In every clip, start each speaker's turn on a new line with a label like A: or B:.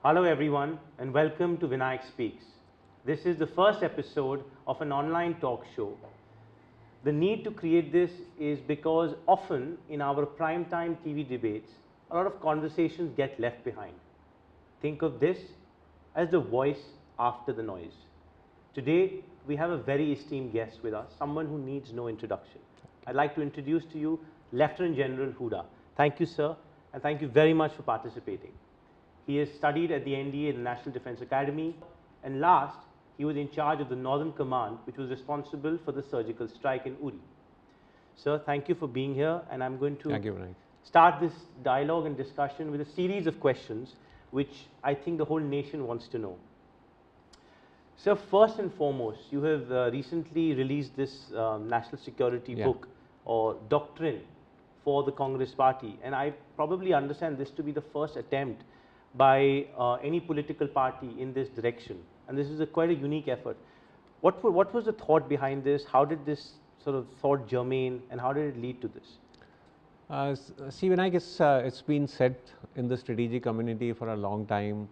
A: Hello everyone and welcome to Vinayak Speaks. This is the first episode of an online talk show. The need to create this is because often in our primetime TV debates, a lot of conversations get left behind. Think of this as the voice after the noise. Today, we have a very esteemed guest with us, someone who needs no introduction. I'd like to introduce to you Lieutenant General Hooda. Thank you, sir, and thank you very much for participating. He has studied at the NDA, the National Defence Academy, and last, he was in charge of the Northern Command, which was responsible for the surgical strike in Uri. Sir, thank you for being here, and I'm going to start this dialogue and discussion with a series of questions which I think the whole nation wants to know. Sir, first and foremost, you have recently released this national security book or doctrine for the Congress party, and I probably understand this to be the first attempt by any political party in this direction, and this is quite a unique effort. What was the thought behind this? How did this sort of thought germane, and how did it lead to this?
B: See, Vinayak, it's been said in the strategic community for a long time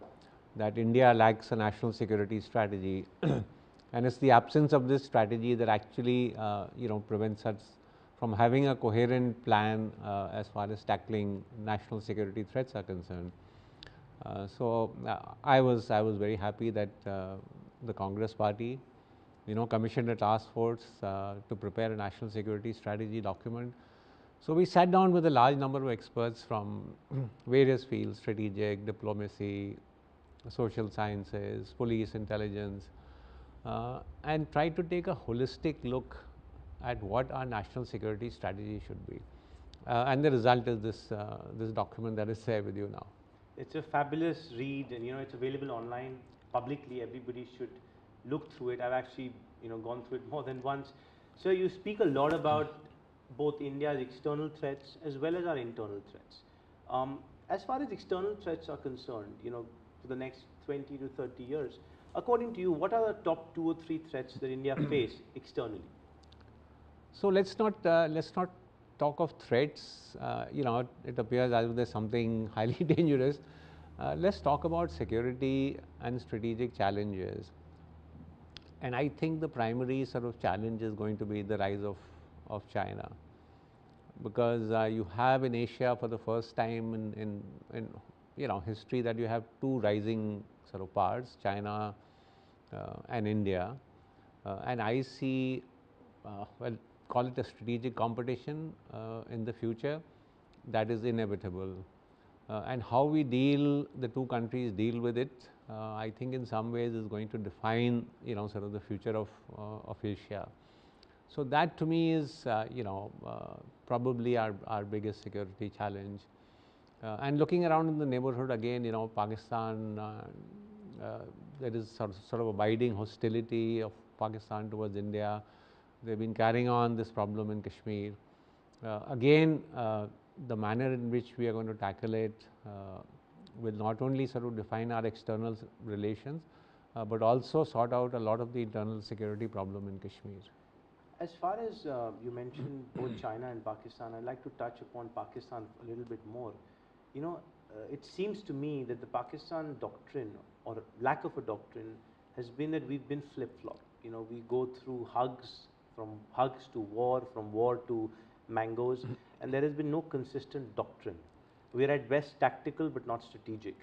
B: that India lacks a national security strategy, and it's the absence of this strategy that actually prevents us from having a coherent plan as far as tackling national security threats are concerned. I was very happy that the Congress party, commissioned a task force to prepare a national security strategy document. So we sat down with a large number of experts from various fields: strategic, diplomacy, social sciences, police, intelligence, and tried to take a holistic look at what our national security strategy should be. And the result is this document that is there with you now.
A: It's a fabulous read, and it's available online publicly. Everybody should look through it. I've actually gone through it more than once. So you speak a lot about both India's external threats as well as our internal threats. As far as external threats are concerned, for the next 20 to 30 years, according to you, what are the top 2 or 3 threats that India face externally?
B: So let's not talk of threats. It appears as if there's something highly dangerous. Let's talk about security and strategic challenges. And I think the primary sort of challenge is going to be the rise of China, because you have in Asia for the first time in history that you have 2 rising sort of powers, China and India, and I see call it a strategic competition in the future that is inevitable, and how we the 2 countries deal with it, I think in some ways is going to define sort of the future of Asia. So that to me is probably our biggest security challenge. And looking around in the neighborhood again, Pakistan, there is sort of abiding hostility of Pakistan towards India. They've been carrying on this problem in Kashmir. Again, the manner in which we are going to tackle it will not only sort of define our external relations, but also sort out a lot of the internal security problem in Kashmir.
A: As far as you mentioned both China and Pakistan, I'd like to touch upon Pakistan a little bit more. It seems to me that the Pakistan doctrine or lack of a doctrine has been that we've been flip-flop. We go through from hugs to war, from war to mangoes, and there has been no consistent doctrine. We're at best tactical but not strategic.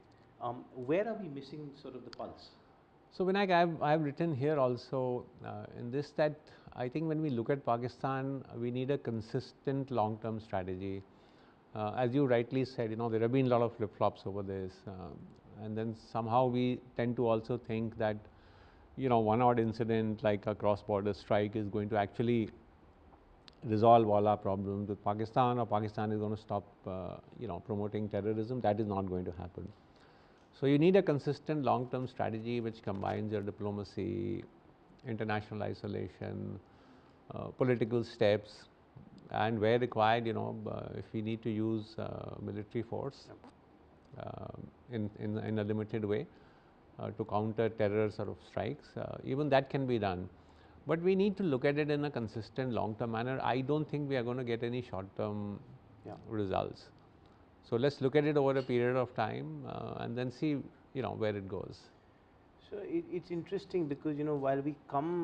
A: Where are we missing sort of the pulse?
B: So Vinayak, I've written here also in this that I think when we look at Pakistan, we need a consistent long-term strategy. As you rightly said, there have been a lot of flip-flops over this, and then somehow we tend to also think that one odd incident like a cross-border strike is going to actually resolve all our problems with Pakistan, or Pakistan is going to stop promoting terrorism. That is not going to happen. So you need a consistent long-term strategy which combines your diplomacy, international isolation, political steps, and where required, if we need to use military force in a limited way to counter terror sort of strikes, even that can be done. But we need to look at it in a consistent long-term manner. I don't think we are going to get any short-term results. So let's look at it over a period of time and then see where it goes.
A: So it's interesting because while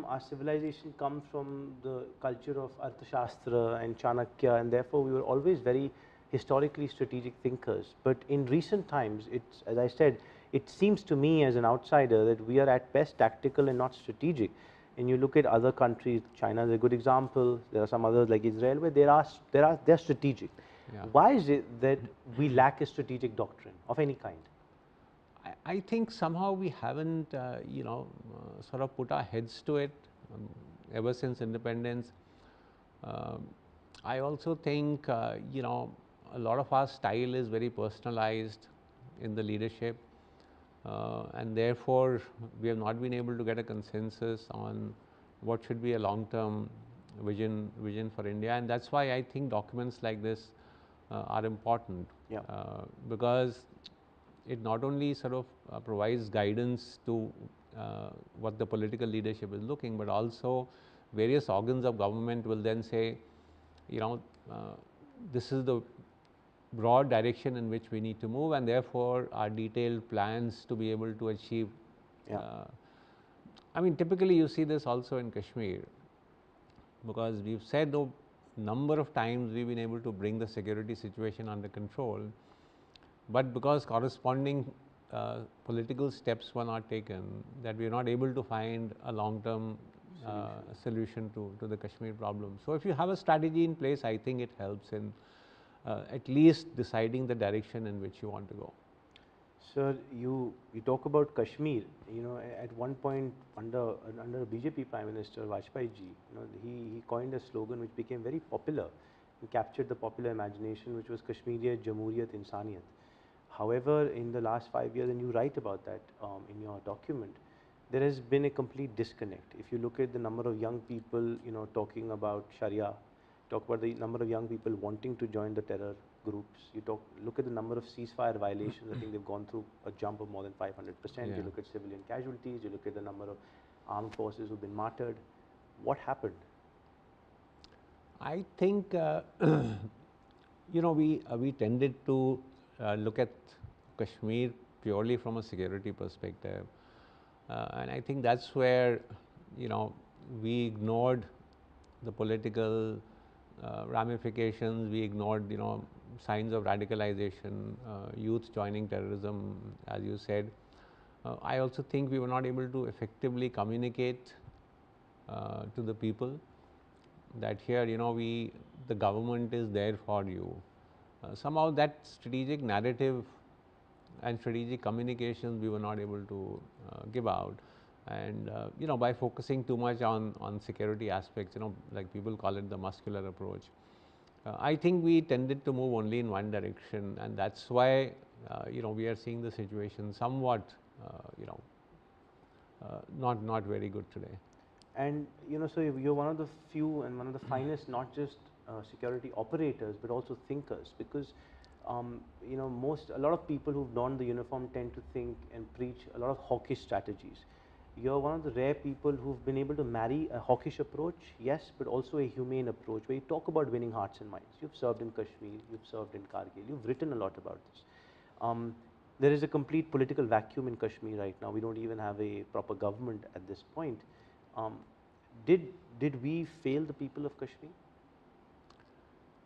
A: our civilization comes from the culture of Arthashastra and Chanakya, and therefore we were always very historically strategic thinkers. But in recent times, it's, as I said, it seems to me as an outsider that we are at best tactical and not strategic. And you look at other countries, China is a good example. There are some others like Israel where they're strategic.
B: Yeah.
A: Why is it that we lack a strategic doctrine of any kind?
B: I think somehow we haven't, sort of put our heads to it ever since independence. Um I also think, a lot of our style is very personalized in the leadership, and therefore we have not been able to get a consensus on what should be a long-term vision for India, and that's why I think documents like this are important.
A: Yeah.
B: Because it not only sort of provides guidance to what the political leadership is looking, but also various organs of government will then say, you know, uh, this is the broad direction in which we need to move, and therefore our detailed plans to be able to achieve.
A: Yeah.
B: I mean, typically you see this also in Kashmir, because we've said a number of times we've been able to bring the security situation under control, but because corresponding political steps were not taken, that we are not able to find a long-term solution to the Kashmir problem. So if you have a strategy in place, I think it helps in at least deciding the direction in which you want to go.
A: Sir, you talk about Kashmir. At one point under BJP Prime Minister Vajpayee ji, he coined a slogan which became very popular and captured the popular imagination, which was Kashmiriyat, Jamhuriyat, Insaniyat. However, in the last 5 years, and you write about that in your document, there has been a complete disconnect. If you look at the number of young people, talking about Sharia, talk about the number of young people wanting to join the terror groups. Look at the number of ceasefire violations. I think they've gone through a jump of more than 500%.
B: Yeah.
A: You look at civilian casualties. You look at the number of armed forces who've been martyred. What happened?
B: I think we tended to look at Kashmir purely from a security perspective, and I think that's where we ignored the political ramifications. We ignored signs of radicalization, youth joining terrorism, as you said. I also think we were not able to effectively communicate to the people that here, the government is there for you. Somehow that strategic narrative and strategic communications we were not able to give out. And by focusing too much on security aspects, like people call it the muscular approach, I think we tended to move only in one direction, and that's why we are seeing the situation somewhat not very good today.
A: And so you're one of the few and one of the finest, not just security operators, but also thinkers, because a lot of people who've donned the uniform tend to think and preach a lot of hawkish strategies. You're one of the rare people who've been able to marry a hawkish approach, yes, but also a humane approach, where you talk about winning hearts and minds. You've served in Kashmir, you've served in Kargil, you've written a lot about this. There is a complete political vacuum in Kashmir right now. We don't even have a proper government at this point. Did we fail the people of Kashmir?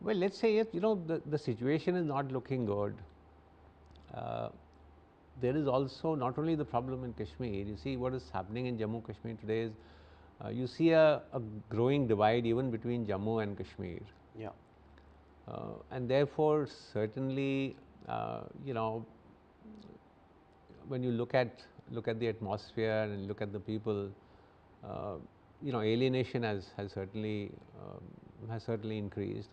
B: Well, let's say it, the situation is not looking good. There is also not only the problem in Kashmir. You see what is happening in Jammu Kashmir today is you see a growing divide even between Jammu and Kashmir.
A: Yeah.
B: And therefore, certainly, when you look at the atmosphere and look at the people, alienation has certainly increased.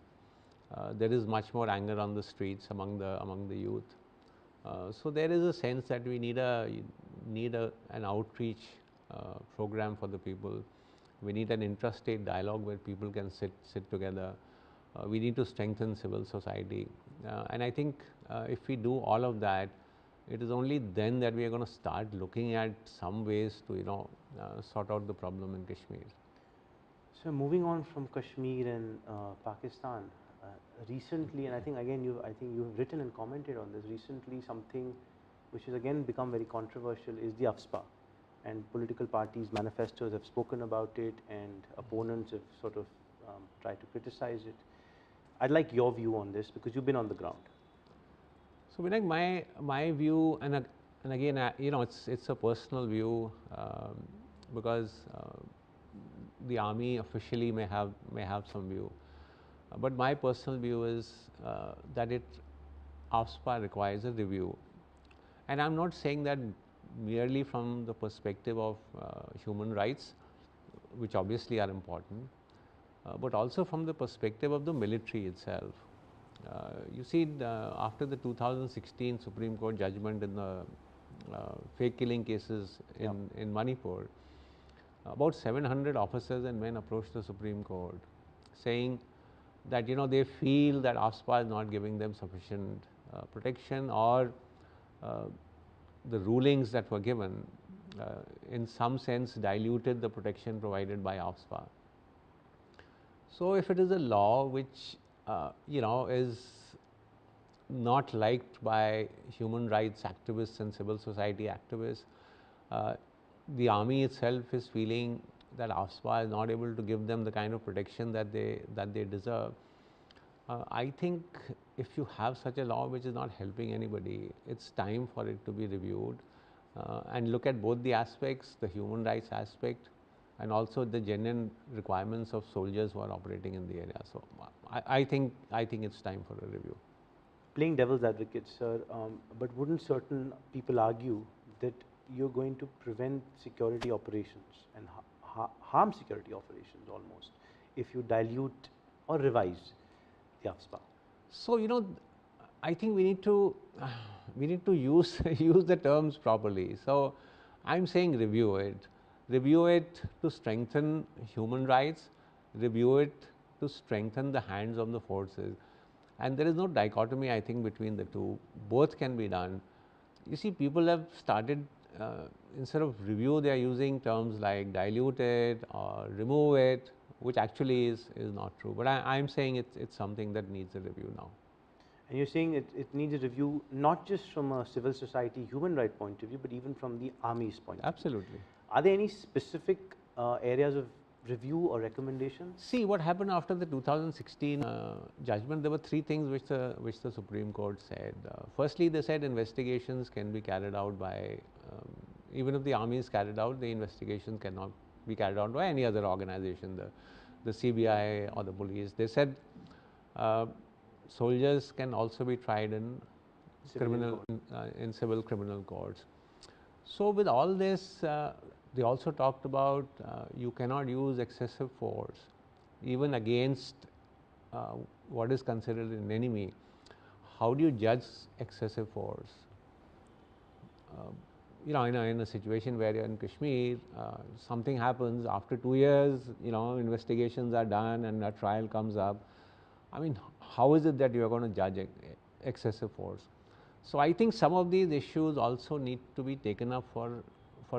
B: There is much more anger on the streets among the youth. So there is a sense that we need an outreach program for the people. We need an intrastate dialogue where people can sit together. We need to strengthen civil society, and I think if we do all of that, it is only then that we are going to start looking at some ways to sort out the problem in Kashmir.
A: So moving on from Kashmir and Pakistan, recently, and I think you've written and commented on this recently. Something which has again become very controversial, is the AFSPA. And political parties' manifestos have spoken about it, and opponents have sort of tried to criticize it. I'd like your view on this because you've been on the ground.
B: So, Vinayak, my view, and again, you know, it's a personal view, because the army officially may have some view, but my personal view is that AFSPA requires a review, and I'm not saying that merely from the perspective of human rights, which obviously are important, but also from the perspective of the military itself. You see, after the 2016 Supreme Court judgment in the fake killing cases in Manipur, about 700 officers and men approached the Supreme Court saying that, you know, they feel that AFSPA is not giving them sufficient protection, or the rulings that were given in some sense diluted the protection provided by AFSPA. So, if it is a law which you know, is not liked by human rights activists and civil society activists, the army itself is feeling that AFSPA is not able to give them the kind of protection that they deserve. I think if you have such a law which is not helping anybody, it's time for it to be reviewed and look at both the aspects, the human rights aspect and also the genuine requirements of soldiers who are operating in the area. So, I think it's time for a review.
A: Playing devil's advocate, sir, but wouldn't certain people argue that you're going to prevent security operations and harm security operations almost if you dilute or revise the AFSPA?
B: So, you know, I think we need to use use the terms properly. So, I'm saying review it to strengthen human rights, review it to strengthen the hands of the forces, and there is no dichotomy, I think, between the two. Both can be done. You see, people have started instead of review, they are using terms like dilute it or remove it, which actually is not true. But I'm saying it's something that needs a review now.
A: And you're saying it needs a review not just from a civil society human right point of view, but even from the army's point of view.
B: Absolutely.
A: Are there any specific areas of review or recommendations?
B: See, what happened after the 2016 judgment, there were three things which the Supreme Court said. Firstly, they said investigations can be carried out by, even if the army is carried out, the investigation cannot be carried out by any other organization, the CBI or the police. They said soldiers can also be tried in civil criminal courts. So, with all this, they also talked about you cannot use excessive force even against what is considered an enemy. How do you judge excessive force? You know, in a situation where you're in Kashmir, something happens after 2 years, you know, investigations are done and a trial comes up. I mean, how is it that you are going to judge excessive force? So, I think some of these issues also need to be taken up for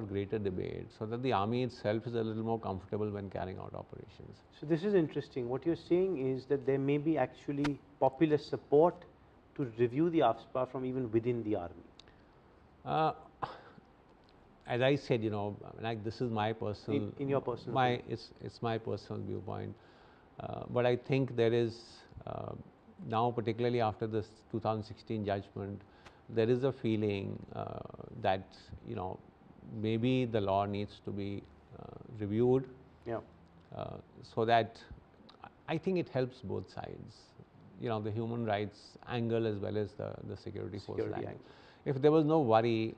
B: greater debate, so that the army itself is a little more comfortable when carrying out operations.
A: So, this is interesting. What you're saying is that there may be actually popular support to review the AFSPA from even within the army.
B: As I said, you know, like this is my personal,
A: in your personal opinion.
B: It's my personal viewpoint, but I think there is now, particularly after this 2016 judgment, there is a feeling that, you know, maybe the law needs to be reviewed, so that I think it helps both sides, you know, the human rights angle as well as the security force angle. If there was no worry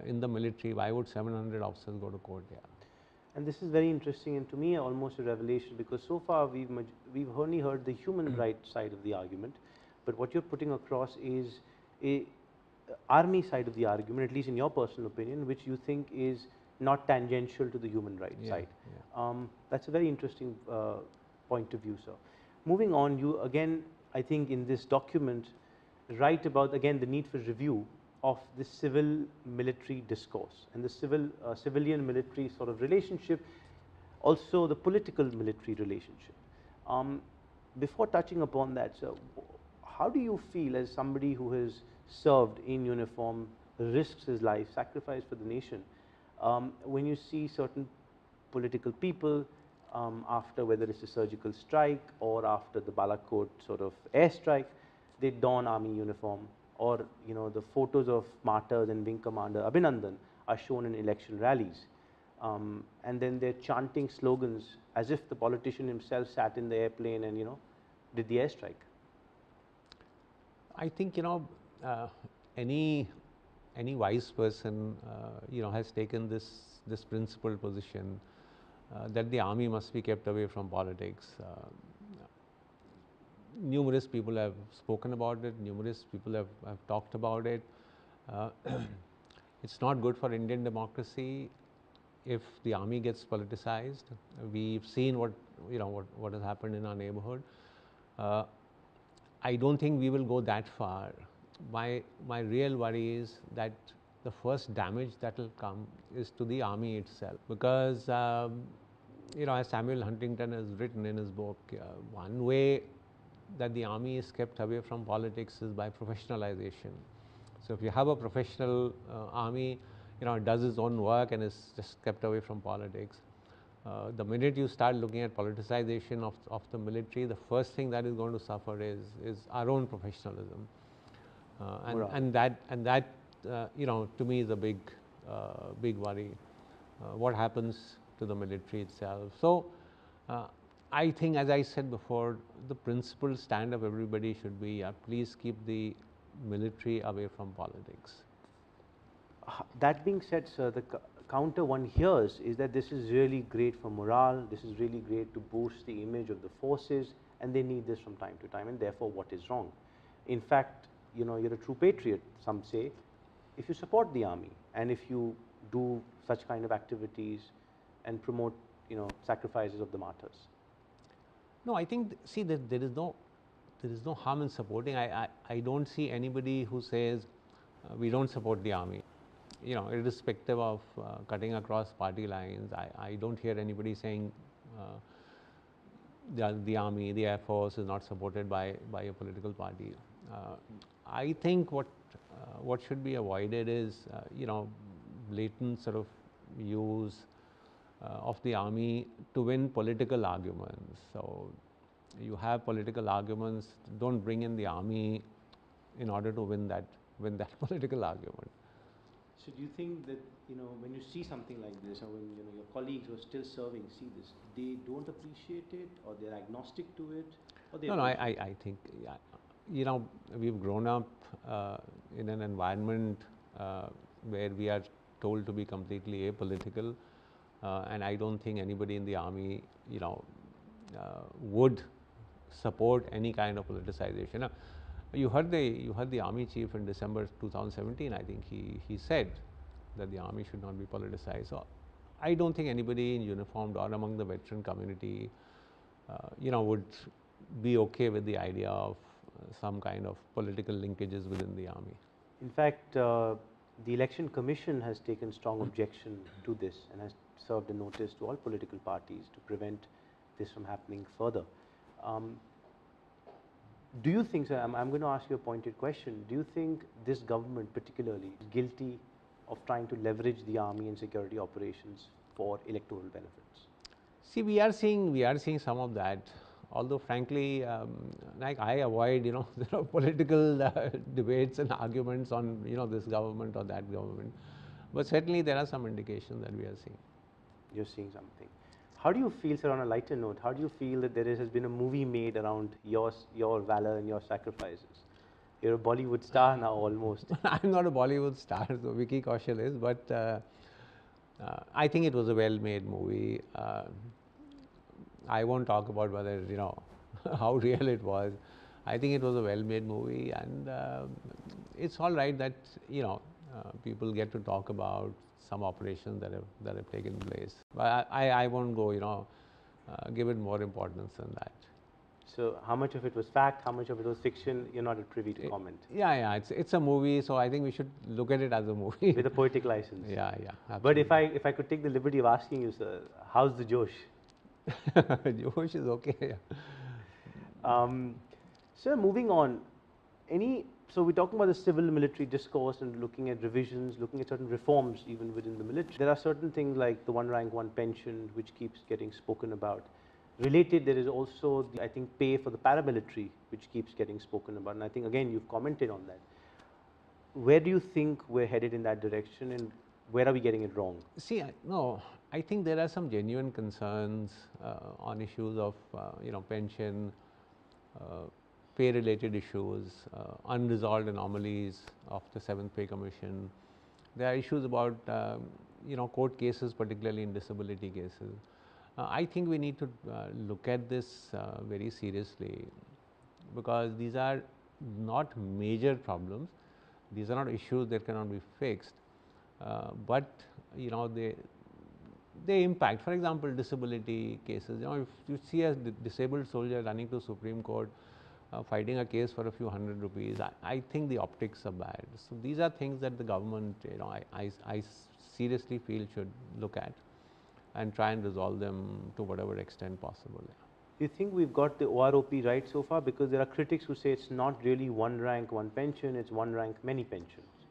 B: in the military, why would 700 officers go to court? Yeah.
A: And this is very interesting, and to me almost a revelation, because so far we've only heard the human rights side of the argument, but what you're putting across is a army side of the argument, at least in your personal opinion, which you think is not tangential to the human rights side. That's a very interesting point of view, sir. Moving on, you again, I think in this document, write about again the need for review of the civil military discourse and the civilian military sort of relationship, also the political military relationship. Before touching upon that, sir, how do you feel as somebody who has served in uniform risks his life, sacrificed for the nation. When you see certain political people after whether it's a surgical strike or after the Balakot sort of airstrike, they don army uniform, or the photos of martyrs and wing commander Abhinandan are shown in election rallies, and then they're chanting slogans as if the politician himself sat in the airplane and did the airstrike.
B: I think any wise person has taken this principled position that the army must be kept away from politics. Numerous people have spoken about it, numerous people have talked about it. It's not good for Indian democracy if the army gets politicized. We've seen what has happened in our neighborhood. I don't think we will go that far. My real worry is that the first damage that will come is to the army itself, because as Samuel Huntington has written in his book, one way that the army is kept away from politics is by professionalization. So if you have a professional army, it does its own work and is just kept away from politics. The minute you start looking at politicization of the military, the first thing that is going to suffer is our own professionalism, and that to me is a big worry. What happens to the military itself? So I think, as I said before, the principled stand of everybody should be, please keep the military away from politics.
A: That being said, sir, the counter one hears is that this is really great for morale, this is really great to boost the image of the forces, and they need this from time to time, and therefore what is wrong? In fact, you're a true patriot, some say, if you support the army and if you do such kind of activities and promote sacrifices of the martyrs.
B: No, I think, see, that there is no harm in supporting. I don't see anybody who says we don't support the army. Irrespective of cutting across party lines, I don't hear anybody saying the army, the Air Force is not supported by a political party. I think what should be avoided is blatant sort of use of the army to win political arguments. So you have political arguments, don't bring in the army in order to win that political argument.
A: So do you think that when you see something like this, or when your colleagues who are still serving see this, they don't appreciate it, or they're agnostic to it, or they?
B: No, I think we've grown up in an environment where we are told to be completely apolitical, and I don't think anybody in the army would support any kind of politicization. Now, you heard the army chief in December 2017. I think he said that the army should not be politicized. So I don't think anybody in uniformed or among the veteran community would be okay with the idea of some kind of political linkages within the army.
A: In fact, the Election Commission has taken strong objection to this and has served a notice to all political parties to prevent this from happening further. Do you think, sir, I'm going to ask you a pointed question, do you think this government particularly is guilty of trying to leverage the army and security operations for electoral benefits?
B: See, we are seeing some of that. Although, frankly, like I avoid political debates and arguments on this government or that government, but certainly there are some indications that we are seeing.
A: You're seeing something. How do you feel, sir, on a lighter note, how do you feel that there has been a movie made around your valor and your sacrifices? You're a Bollywood star now, almost.
B: I'm not a Bollywood star, so Vicky Kaushal is, but I think it was a well-made movie. I won't talk about whether how real it was. I think it was a well-made movie, and it's all right that people get to talk about some operations that have taken place. But I won't go give it more importance than that.
A: So how much of it was fact, how much of it was fiction, you're not privy to comment?
B: Yeah, it's a movie, so I think we should look at it as a movie.
A: With a poetic license.
B: Yeah,
A: But
B: absolutely.
A: if I could take the liberty of asking you, sir, how's the Josh?
B: Josh is okay.
A: Sir, moving on, any So we're talking about the civil-military discourse and looking at revisions, looking at certain reforms even within the military. There are certain things like the one rank, one pension, which keeps getting spoken about. Related, there is also, I think, pay for the paramilitary, which keeps getting spoken about. And I think, again, you've commented on that. Where do you think we're headed in that direction, and where are we getting it wrong?
B: See, no, I think there are some genuine concerns on issues of, pension, pay-related issues, unresolved anomalies of the 7th Pay Commission. There are issues about, court cases, particularly in disability cases. I think we need to look at this very seriously, because these are not major problems. These are not issues that cannot be fixed, but they impact. For example, disability cases. If you see a disabled soldier running to Supreme Court, fighting a case for a few hundred rupees, I think the optics are bad. So these are things that the government, I seriously feel should look at and try and resolve them to whatever extent possible.
A: Do you think we've got the OROP right so far? Because there are critics who say it's not really one rank, one pension, it's one rank, many pensions.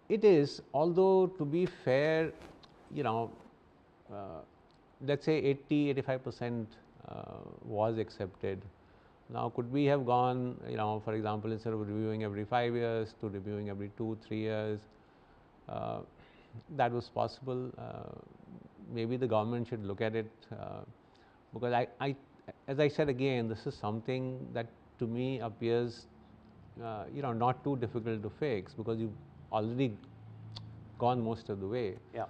B: It is, although to be fair, let's say 80-85% was accepted. Now, could we have gone, for example, instead of reviewing every 5 years to reviewing every 2-3 years? That was possible. Maybe the government should look at it, because as I said again, this is something that to me appears, not too difficult to fix, because you've already gone most of the way.
A: Yeah.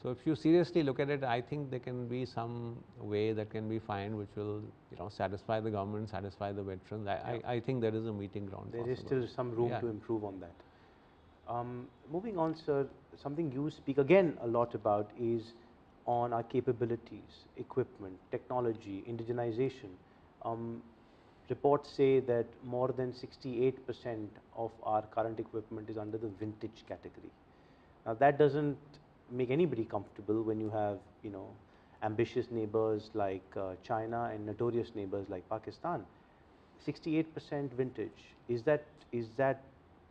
B: So if you seriously look at it, I think there can be some way that can be found which will, satisfy the government, satisfy the veterans. I think there is a meeting ground.
A: There is still some room to improve on that. Moving on, sir, something you speak again a lot about is on our capabilities, equipment, technology, indigenization. Reports say that more than 68% of our current equipment is under the vintage category. Now that doesn't make anybody comfortable when you have, ambitious neighbors like China and notorious neighbors like Pakistan. 68% vintage. Is that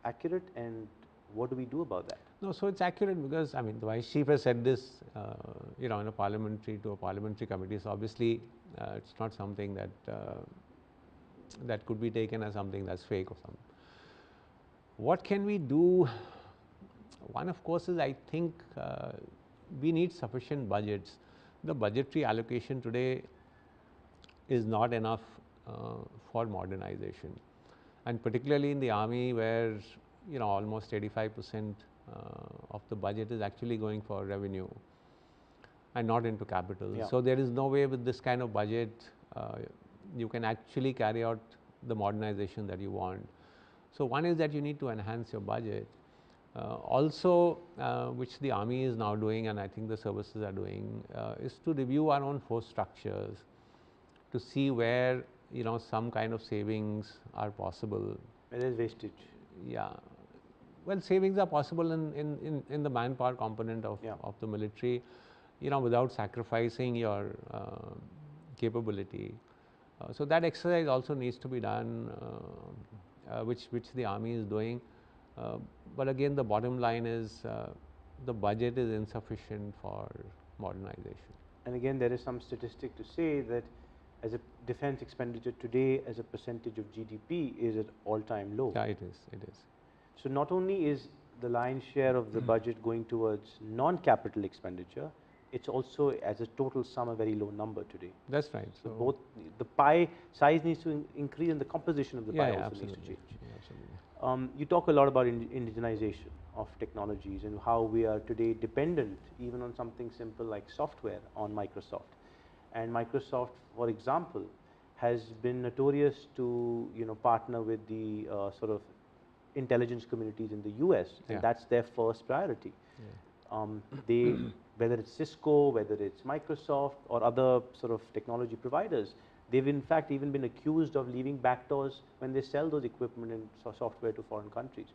A: accurate, and what do we do about that?
B: No, so it's accurate because, the Vice Chief has said this, in a parliamentary committee. So obviously, it's not something that that could be taken as something that's fake or something. What can we do? One, of course, is I think we need sufficient budgets. The budgetary allocation today is not enough for modernization, and particularly in the army, where almost 85% of the budget is actually going for revenue and not into capital.
A: Yeah.
B: So there is no way with this kind of budget you can actually carry out the modernization that you want. So one is that you need to enhance your budget. Also, which the army is now doing, and I think the services are doing, is to review our own force structures to see where some kind of savings are possible.
A: Where there is wastage.
B: Yeah. Well, savings are possible in the manpower component of the military, without sacrificing your capability. So that exercise also needs to be done, which the army is doing. But again, the bottom line is the budget is insufficient for modernization.
A: And again, there is some statistic to say that as a defense expenditure today as a percentage of GDP is at all-time low.
B: Yeah, it is.
A: So not only is the lion's share of the budget going towards non-capital expenditure, it's also as a total sum a very low number today.
B: That's right.
A: So both the pie size needs to increase and the composition of the pie also needs to change.
B: Yeah, absolutely.
A: You talk a lot about indigenization of technologies and how we are today dependent even on something simple like software on Microsoft. And Microsoft, for example, has been notorious to partner with the sort of intelligence communities in the US, and that's their first priority. They, whether it's Cisco, whether it's Microsoft or other sort of technology providers, they've in fact even been accused of leaving backdoors when they sell those equipment and software to foreign countries.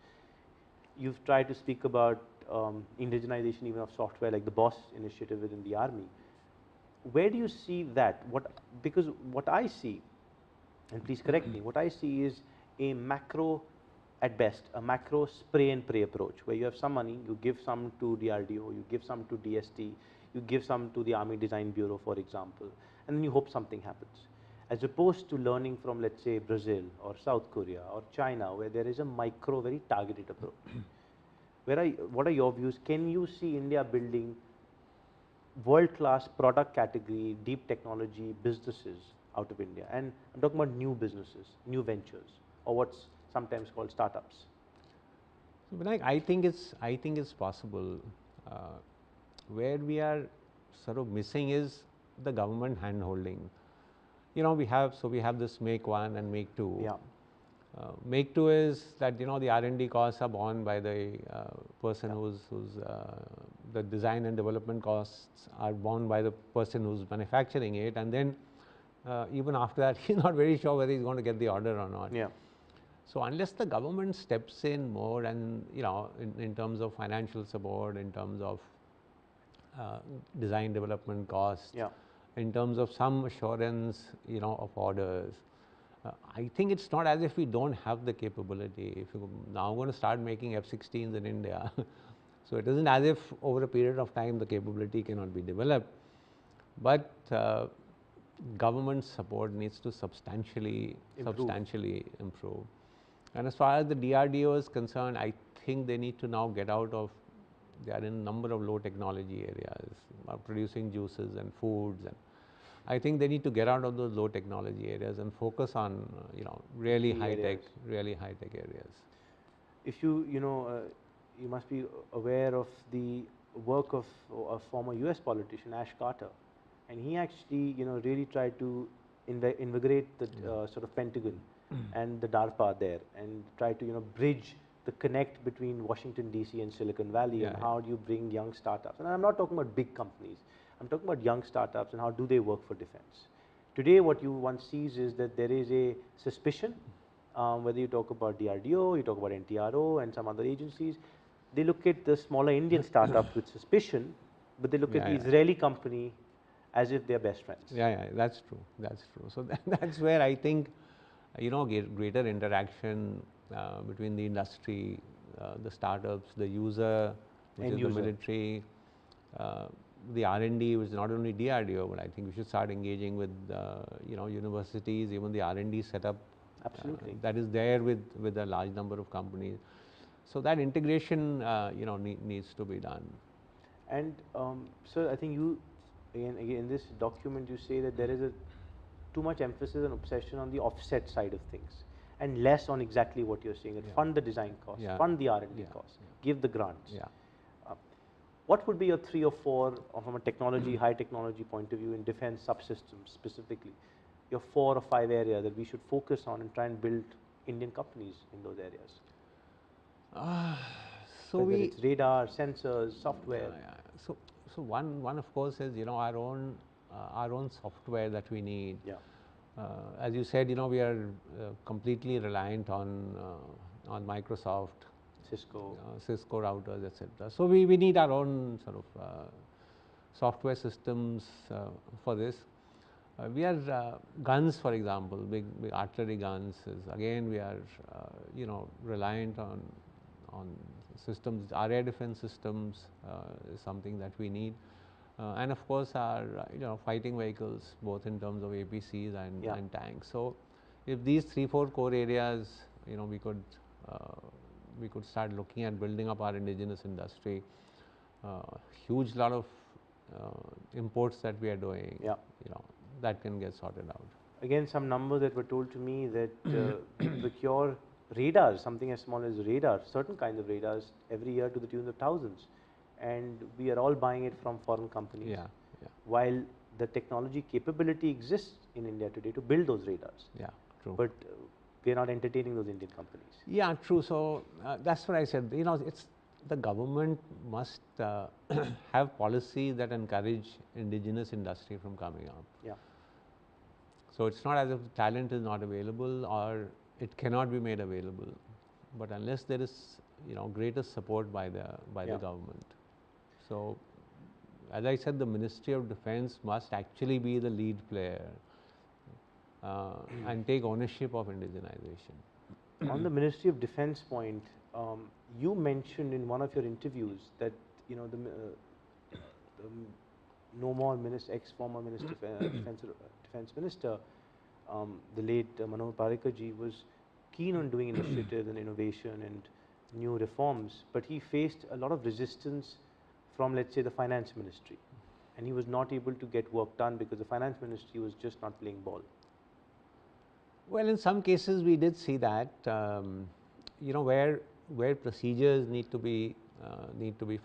A: You've tried to speak about indigenization even of software, like the BOSS initiative within the army. Where do you see that? Because what I see, and please correct me, what I see is a macro at best, a macro spray and pray approach, where you have some money, you give some to DRDO, you give some to DST, you give some to the Army Design Bureau, for example, and then you hope something happens. As opposed to learning from, let's say, Brazil or South Korea or China, where there is a micro, very targeted approach. What are your views? Can you see India building world-class product category, deep technology businesses out of India? And I'm talking about new businesses, new ventures, or what's sometimes called startups.
B: So, Vinayak, I think it's possible. Where we are sort of missing is the government hand-holding. You know, we have this Make 1 and Make 2.
A: Yeah.
B: Make 2 is that, you know, the R&D costs are borne by the person who's the design and development costs are borne by the person who's manufacturing it, and then even after that he's not very sure whether he's going to get the order or not.
A: Yeah.
B: So unless the government steps in more, and you know, in terms of financial support, in terms of design development costs,
A: Yeah.
B: in terms of some assurance, you know, of orders, I think it's not as if we don't have the capability. If you now going to start making F-16s in India, so it isn't as if over a period of time the capability cannot be developed, but government support needs to substantially improve. And as far as the DRDO is concerned, I think they need to now get out of, they are in a number of low technology areas, producing juices and foods, and I think they need to get out of those low technology areas and focus on, you know, really high tech areas.
A: If you you must be aware of the work of a former US politician, Ash Carter, and he actually, really tried to invigorate the sort of Pentagon and the DARPA there, and try to, bridge the connect between Washington DC and Silicon Valley, and how do you bring young startups. And I'm not talking about big companies, I'm talking about young startups and how do they work for defense. Today what you one sees is that there is a suspicion, whether you talk about DRDO, you talk about NTRO and some other agencies, they look at the smaller Indian startups with suspicion, but they look at the Israeli company as if they're best friends.
B: Yeah, that's true. So that's where I think, greater interaction between the industry, the startups, the user, which is the military, the R&D, which is not only DRDO, but I think we should start engaging with, universities, even the R&D setup.
A: Absolutely.
B: That is there with a large number of companies. So that integration, needs to be done.
A: And so I think you, again in this document, you say that there is too much emphasis and obsession on the offset side of things, and less on exactly what you're saying, that fund the design costs, fund the R&D costs, give the grants. What would be your 3 or 4, from a technology, high technology point of view, in defense subsystems specifically, your 4 or 5 areas that we should focus on and try and build Indian companies in those areas?
B: So
A: whether it's radar, sensors, software.
B: So one of course is, our own software that we need. As you said, we are completely reliant on Microsoft, Cisco routers, etc. So we need our own sort of software systems for this. We are guns, for example, big artillery guns. Again, we are reliant on systems. Our air defense systems is something that we need, and of course our fighting vehicles, both in terms of APCs and tanks. So if these 3-4 core areas, we could start looking at building up our indigenous industry. Huge lot of imports that we are doing, that can get sorted out.
A: Again, some numbers that were told to me that we procure radars, something as small as radar, certain kinds of radars, every year to the tune of thousands, and we are all buying it from foreign companies. While the technology capability exists in India today to build those radars.
B: True.
A: But we are not entertaining those Indian companies.
B: True. So that's what I said. It's the government must have policies that encourage indigenous industry from coming up. So it's not as if talent is not available or it cannot be made available, but unless there is greater support by the government. So as I said, the Ministry of Defense must actually be the lead player and take ownership of indigenization.
A: On the Ministry of Defense point, you mentioned in one of your interviews that the no more minister, ex-former minister, defense minister, the late Manohar Parrikar ji was keen on doing initiatives and innovation and new reforms, but he faced a lot of resistance from, let's say, the finance ministry, and he was not able to get work done because the finance ministry was just not playing ball.
B: Well, in some cases we did see that, where procedures need to be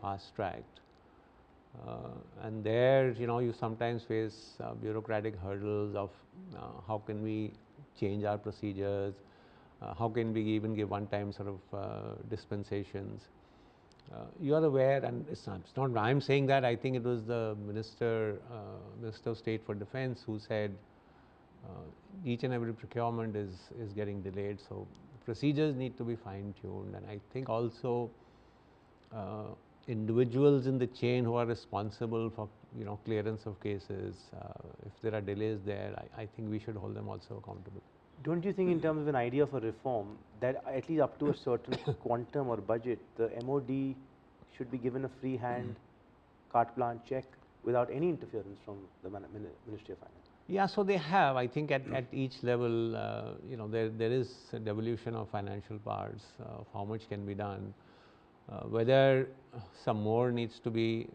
B: fast tracked, and there you sometimes face bureaucratic hurdles of how can we change our procedures, how can we even give one-time sort of dispensations. You are aware, and it's not I'm saying that. I think it was the Minister of State for Defense who said each and every procurement is getting delayed. So procedures need to be fine-tuned, and I think also individuals in the chain who are responsible for clearance of cases, if there are delays there, I think we should hold them also accountable.
A: Don't you think, in terms of an idea of a reform, that at least up to a certain quantum or budget, the MOD should be given a free hand, carte blanche check without any interference from the Ministry of Finance?
B: Yeah, so they have. I think at each level, there is a devolution of financial powers of how much can be done. Whether some more needs to be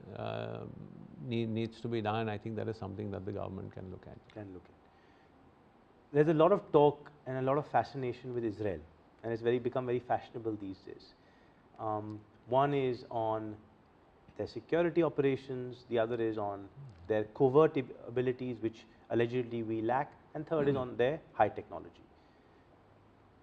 B: done, I think that is something that the government can look at.
A: There's a lot of talk and a lot of fascination with Israel, and it's become very fashionable these days. One is on their security operations, the other is on their covert abilities, which allegedly we lack, and third is on their high technology.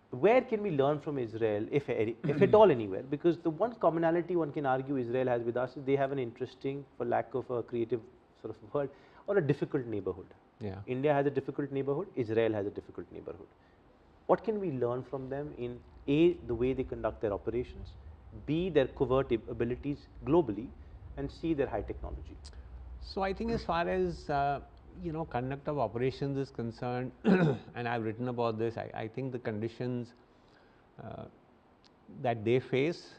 A: Where can we learn from Israel, if at all anywhere? Because the one commonality one can argue Israel has with us is they have an interesting, for lack of a creative sort of word, or a difficult neighborhood.
B: Yeah.
A: India has a difficult neighborhood, Israel has a difficult neighborhood. What can we learn from them in A, the way they conduct their operations, B, their covert abilities globally, and C, their high technology?
B: So I think as far as conduct of operations is concerned, and I've written about this, I think the conditions that they face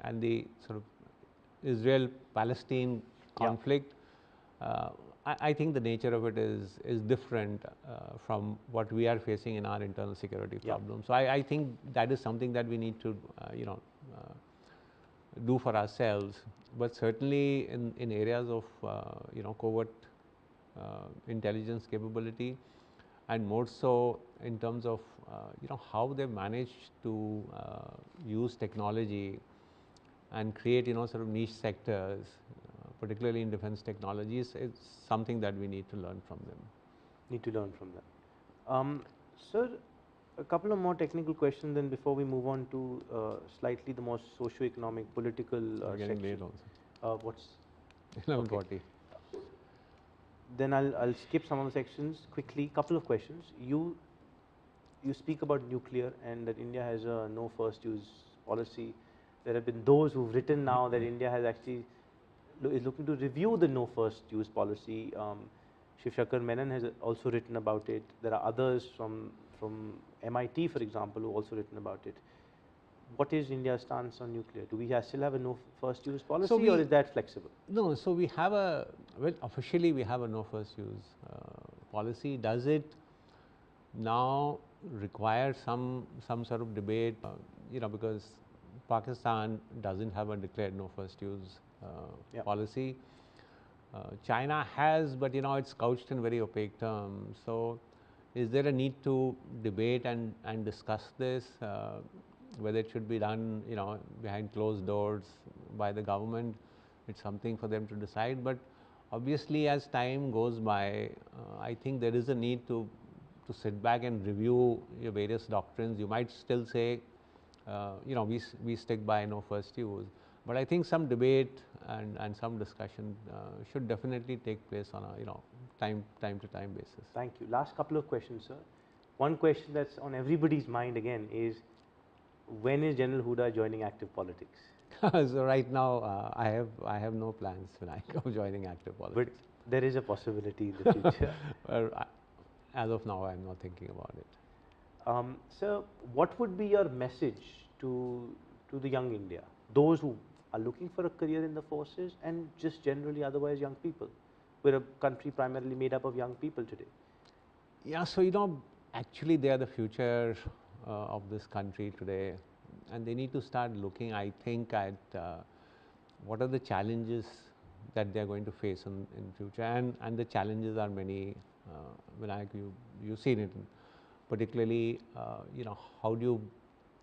B: and the sort of Israel-Palestine conflict, I think the nature of it is different from what we are facing in our internal security problems. So I think that is something that we need to do for ourselves. But certainly in areas of covert intelligence capability, and more so in terms of how they managed to use technology and create sort of niche sectors, particularly in defense technologies, it's something that we need to learn from them.
A: Sir, a couple of more technical questions then before we move on to slightly the more socio-economic, political
B: We're getting
A: section.
B: late also.
A: What's
B: 11:40.
A: Okay. Then I'll skip some of the sections quickly. Couple of questions. You speak about nuclear and that India has a no first use policy. There have been those who've written now that India has actually is looking to review the no first use policy. Shiv Shankar Menon has also written about it. There are others from MIT, for example, who also written about it. What is India's stance on nuclear? Do we still have a no first use policy, or is that flexible?
B: No, so we have officially we have a no first use policy. Does it now require some sort of debate? Because Pakistan doesn't have a declared no first use policy. China has, but it's couched in very opaque terms. So is there a need to debate and discuss this? Whether it should be done, behind closed doors by the government, it's something for them to decide. But obviously, as time goes by, I think there is a need to sit back and review your various doctrines. You might still say, we stick by no first use, but I think some debate and some discussion should definitely take place on a time to time basis.
A: Thank you. Last couple of questions, sir. One question that's on everybody's mind again is, when is General Hooda joining active politics?
B: So right now, I have no plans, Vinayak, of joining active politics.
A: But there is a possibility in the future.
B: Well, as of now, I'm not thinking about it.
A: So, what would be your message to the young India, those who are looking for a career in the forces, and just generally otherwise young people? We're a country primarily made up of young people today.
B: Yeah, so actually they are the future of this country today, and they need to start looking, I think, at what are the challenges that they are going to face in future, and the challenges are many. Vinayak, you've seen it, particularly how do you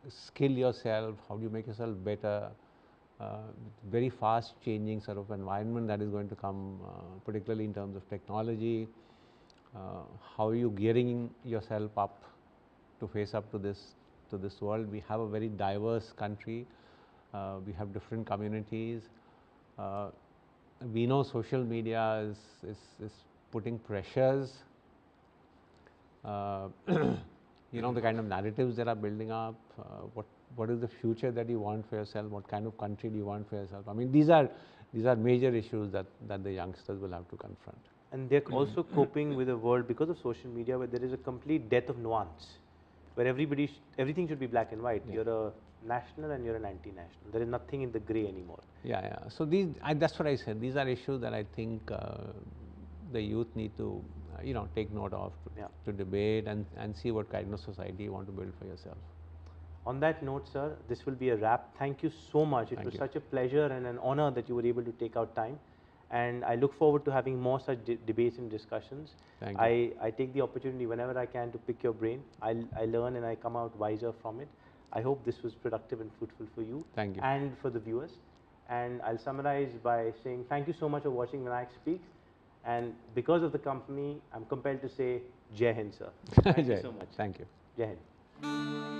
B: skill yourself, how do you make yourself better. Very fast changing sort of environment that is going to come, particularly in terms of technology. How are you gearing yourself up to face up to this world? We have a very diverse country. We have different communities. Uh, we know social media is putting pressures. Uh, the kind of narratives that are building up. What is the future that you want for yourself? What kind of country do you want for yourself? I mean, these are major issues that the youngsters will have to confront.
A: And they're also coping with a world because of social media where there is a complete death of nuance, where everything should be black and white.
B: Yeah.
A: You're a national and you're an anti-national. There is nothing in the gray anymore.
B: Yeah. So that's what I said. These are issues that I think the youth need to take note of, to debate and see what kind of society you want to build for yourself.
A: On that note, sir, this will be a wrap. Thank you so much. It was such a pleasure and an honor that you were able to take out time. And I look forward to having more such debates and discussions.
B: Thank you.
A: I take the opportunity whenever I can to pick your brain. I learn and I come out wiser from it. I hope this was productive and fruitful for you.
B: Thank you.
A: And for the viewers. And I'll summarize by saying thank you so much for watching Vinayak Speaks. And because of the company, I'm compelled to say Jai Hind, sir. Thank you so much.
B: Thank you.
A: Jai Hind.